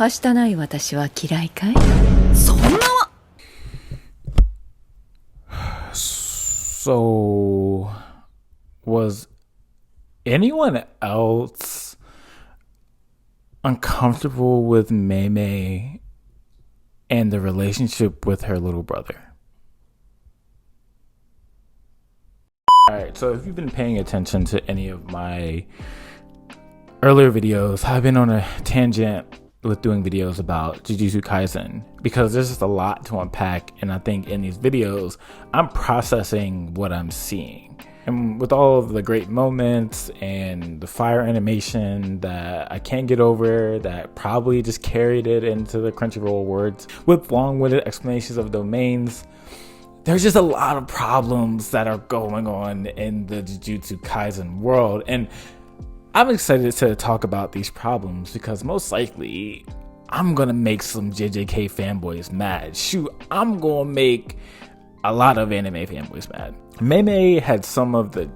はしたない私は嫌いかい？そんなわ。 So, was anyone else uncomfortable with Mei Mei and the relationship with her little brother? Alright, so if you've been paying attention to any of my earlier videos, I've been on a tangent with doing videos about Jujutsu Kaisen because there's just a lot to unpack, and I think in these videos I'm processing what I'm seeing. And with all of the great moments and the fire animation that I can't get over, that probably just carried it into the Crunchyroll awards, with long-winded explanations of domains, there's just a lot of problems that are going on in the Jujutsu Kaisen world. And I'm excited to talk about these problems because most likely I'm gonna make some JJK fanboys mad. Shoot, I'm gonna make a lot of anime fanboys mad. Mei Mei had some of the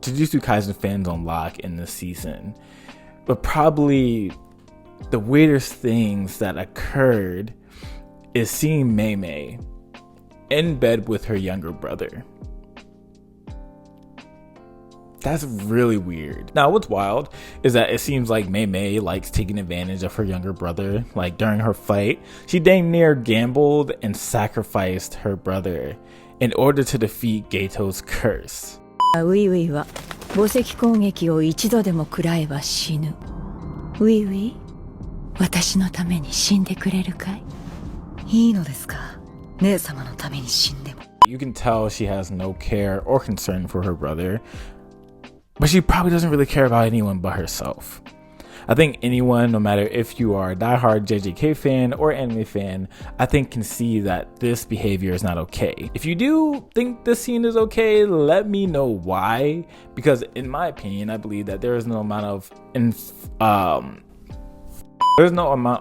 Jujutsu Kaisen fans on lock in this season, but probably the weirdest things that occurred is seeing Mei Mei in bed with her younger brother. That's really weird. Now, what's wild is that it seems like Mei Mei likes taking advantage of her younger brother. Like during her fight, she dang near gambled and sacrificed her brother in order to defeat Geito's curse. ウイウイは墓石攻撃を一度でも食らえば死ぬ。ウイウイ、私のために死んでくれるかい？いいのですか？姉様のために死んでも。 You can tell she has no care or concern for her brother, but she probably doesn't really care about anyone but herself. I think anyone, no matter if you are a diehard JJK fan or anime fan, I think can see that this behavior is not okay. If you do think this scene is okay, let me know why. Because in my opinion, I believe that there is no amount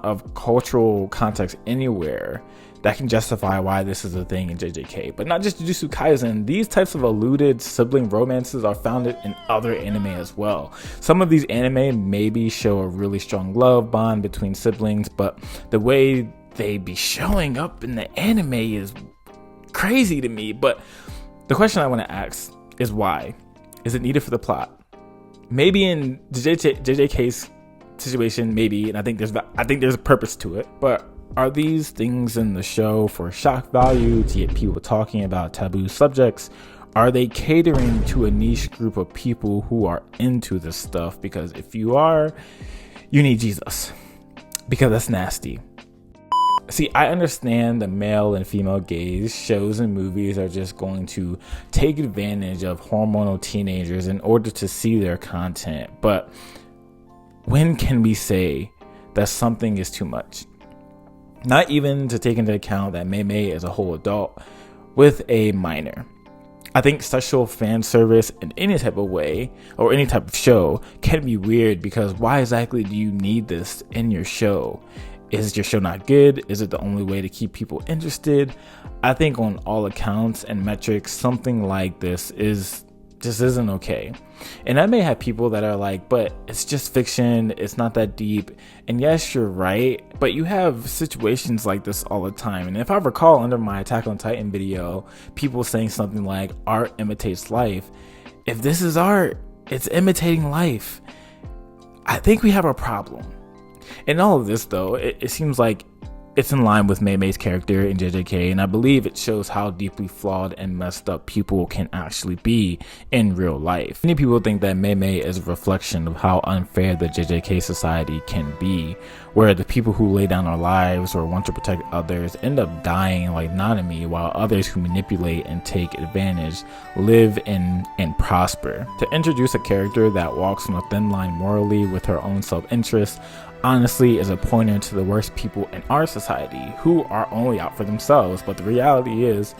of cultural context anywhere that can justify why this is a thing in JJK. But not just Jujutsu Kaisen, these types of alluded sibling romances are found in other anime as well. Some of these anime maybe show a really strong love bond between siblings, but the way they be showing up in the anime is crazy to me. But the question I want to ask is why? Is it needed for the plot? Maybe in JJK's situation, maybe, and I think there's a purpose to it, but are these things in the show for shock value to get people talking about taboo subjects? Are they catering to a niche group of people who are into this stuff? Because if you are, you need Jesus, because that's nasty. See, I understand the male and female gaze shows and movies are just going to take advantage of hormonal teenagers in order to see their content, but when can we say that something is too much? Not even to take into account that Mei Mei is a whole adult with a minor. I think sexual fan service in any type of way or any type of show can be weird, because why exactly do you need this in your show? Is your show not good? Is it the only way to keep people interested? I think on all accounts and metrics, something like this just isn't okay. And I may have people that are like, but it's just fiction, it's not that deep. And yes, you're right, but you have situations like this all the time. And if I recall, under my Attack on Titan video, people saying something like art imitates life. If this is art, it's imitating life. I think we have a problem. In all of this though, it seems like it's in line with Mei Mei's character in JJK, and I believe it shows how deeply flawed and messed up people can actually be in real life. Many people think that Mei Mei is a reflection of how unfair the JJK society can be, where the people who lay down their lives or want to protect others end up dying like Nanami, while others who manipulate and take advantage live and prosper. To introduce a character that walks on a thin line morally with her own self-interest honestly is a pointer to the worst people in our society, who are only out for themselves. But the reality is,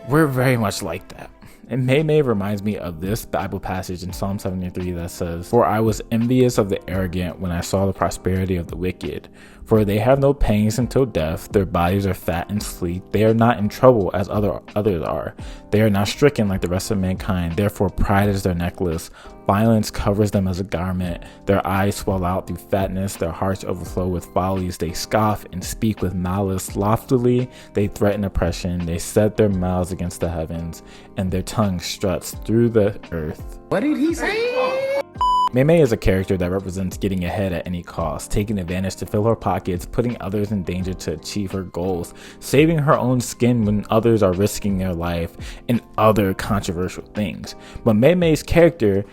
we're very much like that. And Mei Mei reminds me of this Bible passage in Psalm 73 that says, "For I was envious of the arrogant when I saw the prosperity of the wicked. For they have no pangs until death. Their bodies are fat and sleek. They are not in trouble as others are. They are not stricken like the rest of mankind. Therefore pride is their necklace. Violence covers them as a garment. Their eyes swell out through fatness. Their hearts overflow with follies. They scoff and speak with malice. Loftily they threaten oppression. They set their mouths against the heavens, and their tongue struts through the earth. What did he say? Mei Mei is a character that represents getting ahead at any cost, taking advantage to fill her pockets, putting others in danger to achieve her goals, saving her own skin when others are risking their life, and other controversial things. But Mei Mei's character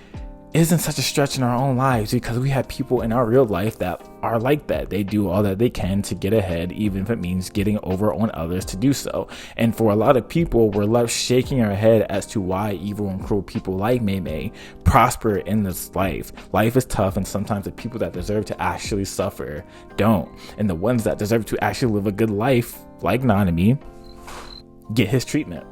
isn't such a stretch in our own lives, because we have people in our real life that are like that. They do all that they can to get ahead, even if it means getting over on others to do so. And for a lot of people, we're left shaking our head as to why evil and cruel people like Mei Mei prosper in this life. Life is tough, and sometimes the people that deserve to actually suffer don't. And the ones that deserve to actually live a good life, like Nanami, get his treatment.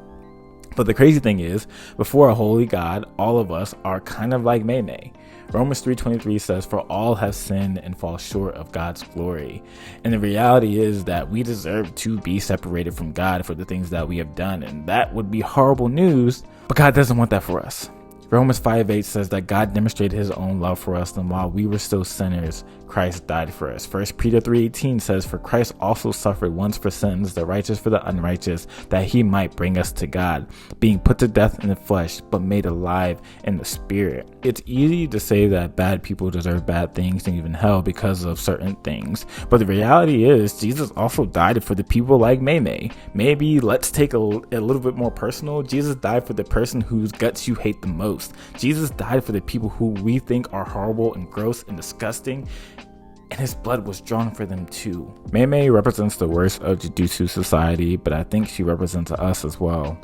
But the crazy thing is, before a holy God, all of us are kind of like Mei Mei. Romans 3:23 says, "For all have sinned and fall short of God's glory." And the reality is that we deserve to be separated from God for the things that we have done. And that would be horrible news, but God doesn't want that for us. Romans 5:8 says that God demonstrated his own love for us, and while we were still sinners, Christ died for us. 1 Peter 3:18 says, "For Christ also suffered once for sins, the righteous for the unrighteous, that he might bring us to God, being put to death in the flesh, but made alive in the spirit." It's easy to say that bad people deserve bad things and even hell because of certain things, but the reality is Jesus also died for the people like Mei Mei. Maybe let's take a little bit more personal. Jesus died for the person whose guts you hate the most. Jesus died for the people who we think are horrible and gross and disgusting, and his blood was drawn for them too. Mei Mei represents the worst of Jujutsu society, but I think she represents us as well.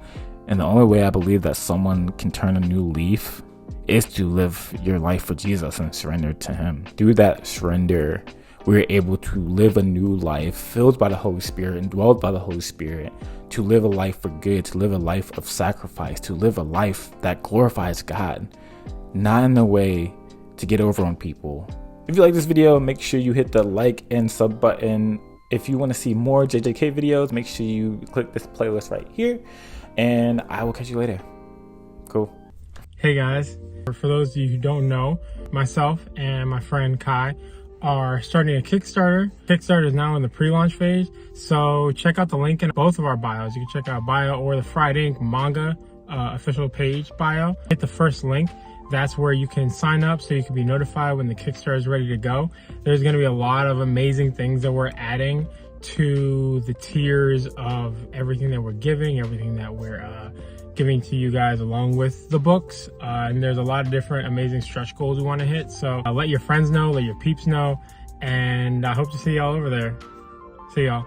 And the only way I believe that someone can turn a new leaf is to live your life for Jesus and surrender to him. Through that surrender, we're able to live a new life filled by the Holy Spirit and dwelled by the Holy Spirit, to live a life for good, to live a life of sacrifice, to live a life that glorifies God, not in a way to get over on people. If you like this video, make sure you hit the like and sub button. If you want to see more JJK videos, make sure you click this playlist right here, and I will catch you later. Cool. Hey guys, for those of you who don't know, myself and my friend Kai are starting a Kickstarter. Kickstarter is now in the pre-launch phase, so check out the link in both of our bios. You can check out bio or the Fried Ink manga official page bio. Hit the first link. That's where you can sign up so you can be notified when the Kickstarter is ready to go. There's going to be a lot of amazing things that we're adding to the tiers of everything that we're giving, everything that we're giving to you guys along with the books. And there's a lot of different amazing stretch goals we want to hit. So let your friends know, let your peeps know, and I hope to see y'all over there. See y'all.